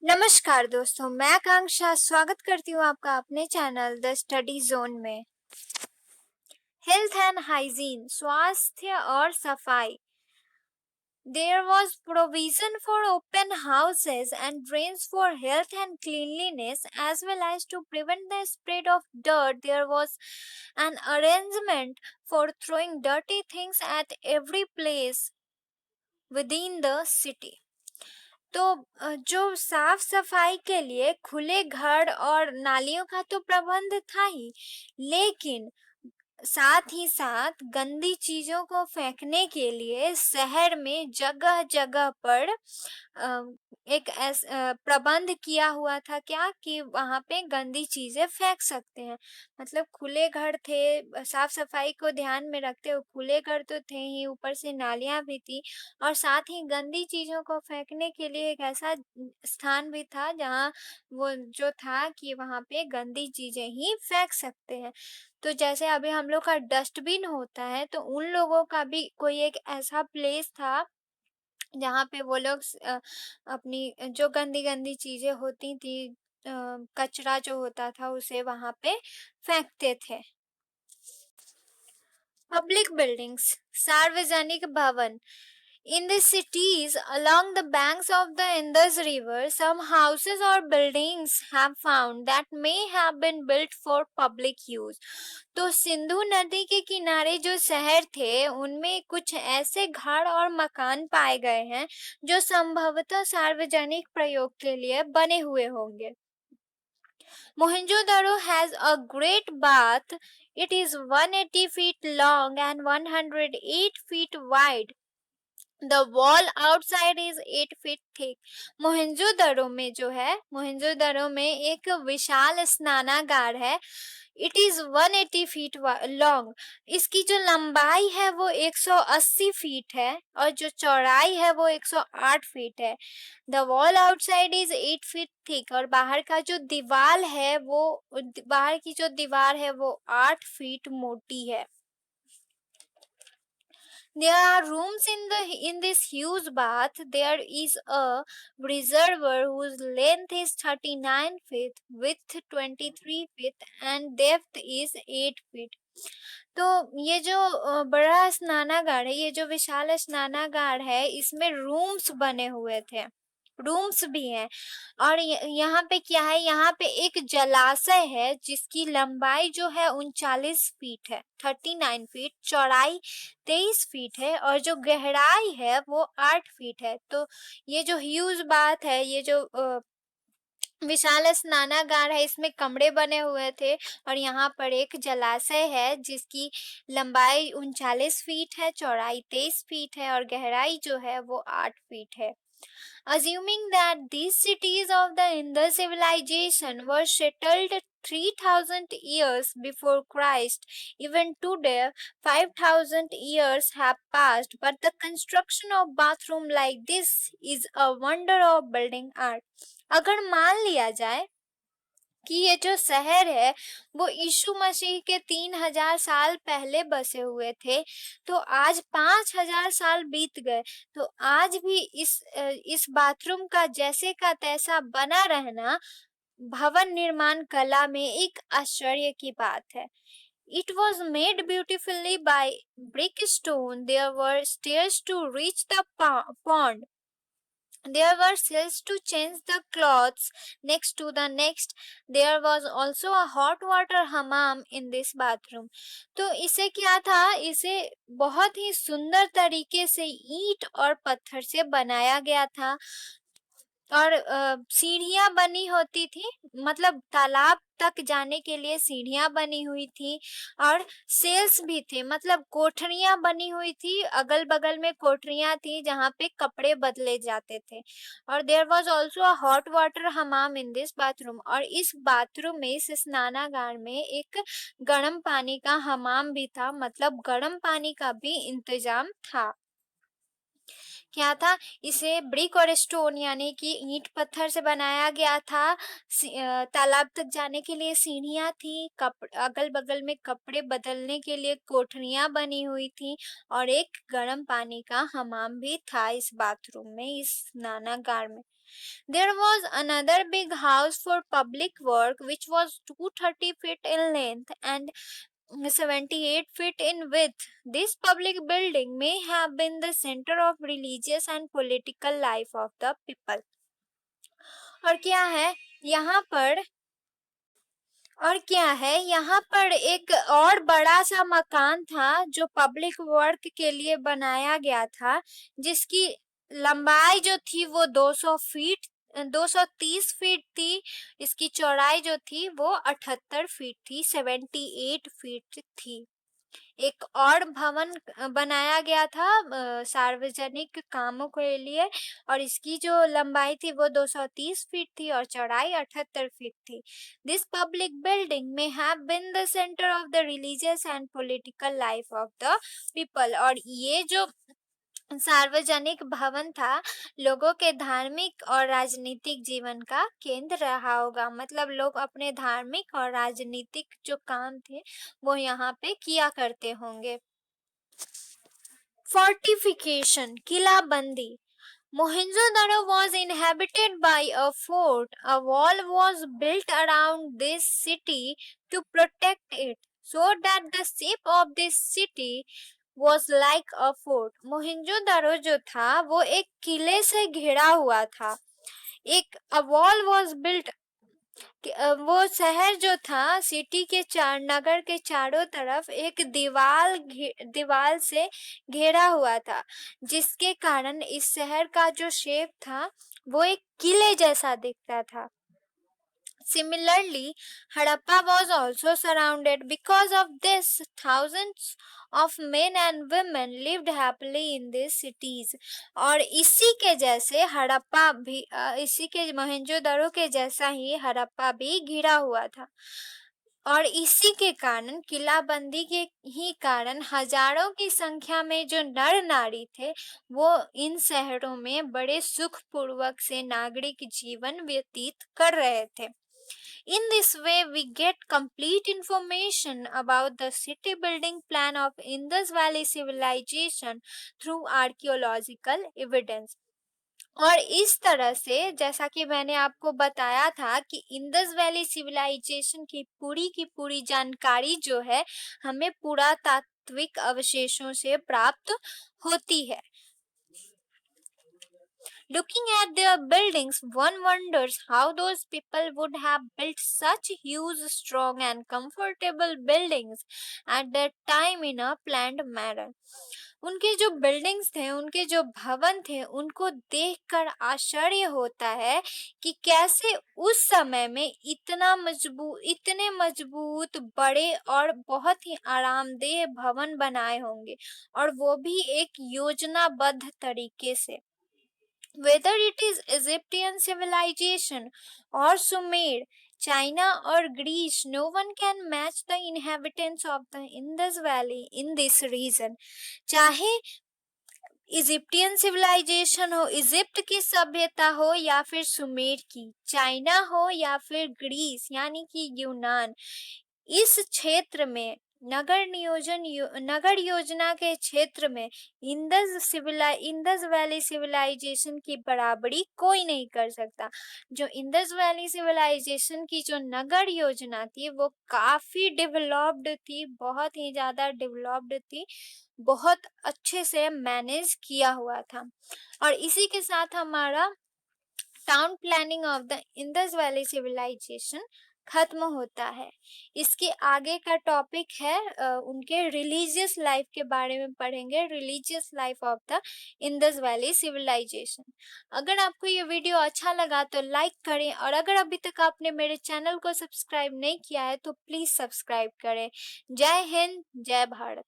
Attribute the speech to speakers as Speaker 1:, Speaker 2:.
Speaker 1: नमस्कार दोस्तों, मैं आकांक्षा स्वागत करती हूँ आपका अपने चैनल द स्टडी जोन में। हेल्थ एंड हाइजीन, स्वास्थ्य और सफाई। There was provision for open houses and drains for health and cleanliness, as well as to prevent the spread of dirt. There was an arrangement for throwing dirty things at every place within the city. तो जो साफ सफाई के लिए खुले घर और नालियों का तो प्रबंध था ही, लेकिन साथ ही साथ गंदी चीजों को फेंकने के लिए शहर में जगह जगह पर एक प्रबंध किया हुआ था क्या कि वहां पे गंदी चीजें फेंक सकते हैं। मतलब खुले घर थे, साफ सफाई को ध्यान में रखते हुए खुले घर तो थे ही, ऊपर से नालियां भी थी और साथ ही गंदी चीजों को फेंकने के लिए एक ऐसा स्थान भी था जहाँ वो जो था कि वहां पे गंदी चीजें ही फेंक सकते हैं। तो जैसे अभी हम लोग का डस्टबिन होता है, तो उन लोगों का भी कोई एक ऐसा प्लेस था जहाँ पे वो लोग अपनी जो गंदी गंदी चीजें होती थी, कचरा जो होता था उसे वहां पे फेंकते थे। पब्लिक बिल्डिंग्स, सार्वजनिक भवन। In the cities along the banks of the Indus River, some houses or buildings have found that may have been built for public use. तो सिंधु नदी के किनारे जो शहर थे उनमें कुछ ऐसे घर और मकान पाए गए हैं जो संभवतः सार्वजनिक प्रयोग के लिए बने हुए होंगे। Mohenjo-daro has a great bath. It is 180 feet long and 108 feet wide. The wall outside is 8 feet thick. Mohenjodaro में जो है, मोहनजोदड़ो में एक विशाल स्नानागार है। It is 180 feet long. इसकी जो लंबाई है वो 180 फीट है और जो चौड़ाई है वो 108 फीट है। The wall outside is 8 feet thick. और बाहर का जो दीवार है वो बाहर की जो दीवार है वो 8 फीट मोटी है। There are rooms in this huge bath. There is a reservoir whose length is 39 feet, width 23 feet and depth is 8 feet. तो ये जो बड़ा स्नानागार है, ये जो विशाल स्नानागार है, इसमें रूम्स बने हुए थे, रूम्स भी हैं। और यहाँ पे क्या है, यहाँ पे एक जलाशय है जिसकी लंबाई जो है 39 फीट है, 39 फीट, चौड़ाई 23 फीट है और जो गहराई है वो 8 फीट है। तो ये जो ह्यूज बात है, ये जो विशाल स्नानागार है, इसमें कमरे बने हुए थे और यहाँ पर एक जलाशय है जिसकी लंबाई 39 फीट है, चौड़ाई 23 फीट है और गहराई जो है वो 8 फीट है। Assuming that these cities of the Indus civilization were settled 3000 years before Christ, even today 5000 years have passed, but the construction of bathroom like this is a wonder of building art. अगर मान लिया जाए कि ये जो शहर है वो यीशु मसीह के 3000 साल पहले बसे हुए थे, तो आज 5000 साल बीत गए, तो आज भी इस बाथरूम का जैसे का तैसा बना रहना भवन निर्माण कला में एक आश्चर्य की बात है। It was made beautifully by brick stone. There were stairs to reach the pond. There were cells to change the clothes next to the next. There was also a hot water hammam in this bathroom. तो इसे क्या था, इसे बहुत ही सुंदर तरीके से ईंट और पत्थर से बनाया गया था और सीढ़ियां बनी होती थी, मतलब तालाब तक जाने के लिए सीढ़ियां बनी हुई थी और सेल्स भी थे, मतलब कोठरियां बनी हुई थी, अगल बगल में कोठरियां थी जहाँ पे कपड़े बदले जाते थे। और there was also a hot water हमाम इन दिस बाथरूम। और इस बाथरूम में, इस स्नानागार में एक गर्म पानी का हमाम भी था, मतलब गर्म पानी का भी इंतजाम था। क्या था, इसे ब्रिक और स्टोन यानी कि ईंट पत्थर से बनाया गया था। तालाब तक जाने के लिए सीढ़ियां थी, अगल बगल में कपड़े बदलने के लिए कोठरियां बनी हुई थी और एक गर्म पानी का हमाम भी था इस बाथरूम में, इस स्नानागार में। There was another big house for public work which was 230 feet in length and 78 feet in width. This public building may have been the center of religious and political life of the people. और क्या है यहाँ पर यहाँ पर एक और बड़ा सा मकान था जो पब्लिक वर्क के लिए बनाया गया था, जिसकी लंबाई जो थी वो 230 फीट थी। इसकी चौड़ाई जो थी वो 78 फीट थी, 78 फीट थी। एक और भवन बनाया गया था सार्वजनिक कामों के लिए, और इसकी जो लंबाई थी वो 230 फीट थी और चौड़ाई 78 फीट थी। दिस पब्लिक बिल्डिंग में have been the centre of the religious and political life of the people. और ये जो सार्वजनिक भवन था लोगों के धार्मिक और राजनीतिक जीवन का केंद्र रहा होगा। मतलब लोग अपने धार्मिक और राजनीतिक जो काम थे वो यहाँ पे किया करते होंगे। Fortification, किलाबंदी। Mohenjo-daro was inhabited by a fort. A wall was built around this city to protect it, so that the shape of this city was like a fort. Mohenjo-daro जो था वो एक किले से घिरा हुआ था। एक a wall was built, वो शहर जो था सिटी के नगर के चारों तरफ एक दीवाल से घेरा हुआ था, जिसके कारण इस शहर का जो शेप था वो एक किले जैसा दिखता था। Similarly, Harappa was also surrounded. Because of this, thousands of men and women lived happily in these cities. और इसी के जैसे हड़प्पा भी इसी के मोहेंजोदड़ो के जैसा ही हड़प्पा भी घिरा हुआ था, और इसी के कारण किलाबंदी के ही कारण हजारों की संख्या में जो नर नारी थे वो इन शहरों में बड़े सुख पूर्वक से नागरिक जीवन व्यतीत कर रहे थे। In this way, we get complete information about the city building plan of Indus Valley civilization through archaeological evidence. और इस तरह से जैसा कि मैंने आपको बताया था कि इंडस वैली सिविलाइजेशन की पूरी जानकारी जो है हमें पुरातात्विक अवशेषों से प्राप्त होती है। Looking at their buildings, one wonders how those people would have built such huge, strong and comfortable buildings at that time in a planned manner. उनके जो बिल्डिंग्स थे, उनके जो भवन थे, उनको देखकर आश्चर्य होता है कि कैसे उस समय में इतने मजबूत बड़े और बहुत ही आरामदेह भवन बनाए होंगे, और वो भी एक योजनाबद्ध तरीके से। Whether it is Egyptian civilization or Sumer, China or Greece, no one can match the inhabitants of the Indus Valley in this region. चाहे इजिप्टियन सिविलाइजेशन हो, इजिप्ट की सभ्यता हो या फिर सुमेर की, चाइना हो या फिर ग्रीस यानी कि यूनान, इस क्षेत्र में नगर योजना के क्षेत्र में इंडस वैली सिविलाइजेशन की बराबरी कोई नहीं कर सकता। जो इंडस वैली सिविलाइजेशन की जो नगर योजना थी वो काफी डेवलप्ड थी, बहुत ही ज्यादा डेवलप्ड थी, बहुत अच्छे से मैनेज किया हुआ था। और इसी के साथ हमारा town planning of the Indus valley civilisation खत्म होता है। इसके आगे का टॉपिक है उनके रिलीजियस लाइफ के बारे में पढ़ेंगे, religious life of the Indus valley civilisation. अगर आपको ये वीडियो अच्छा लगा तो लाइक करें, और अगर अभी तक आपने मेरे चैनल को सब्सक्राइब नहीं किया है तो प्लीज सब्सक्राइब करें। जय हिंद, जय भारत।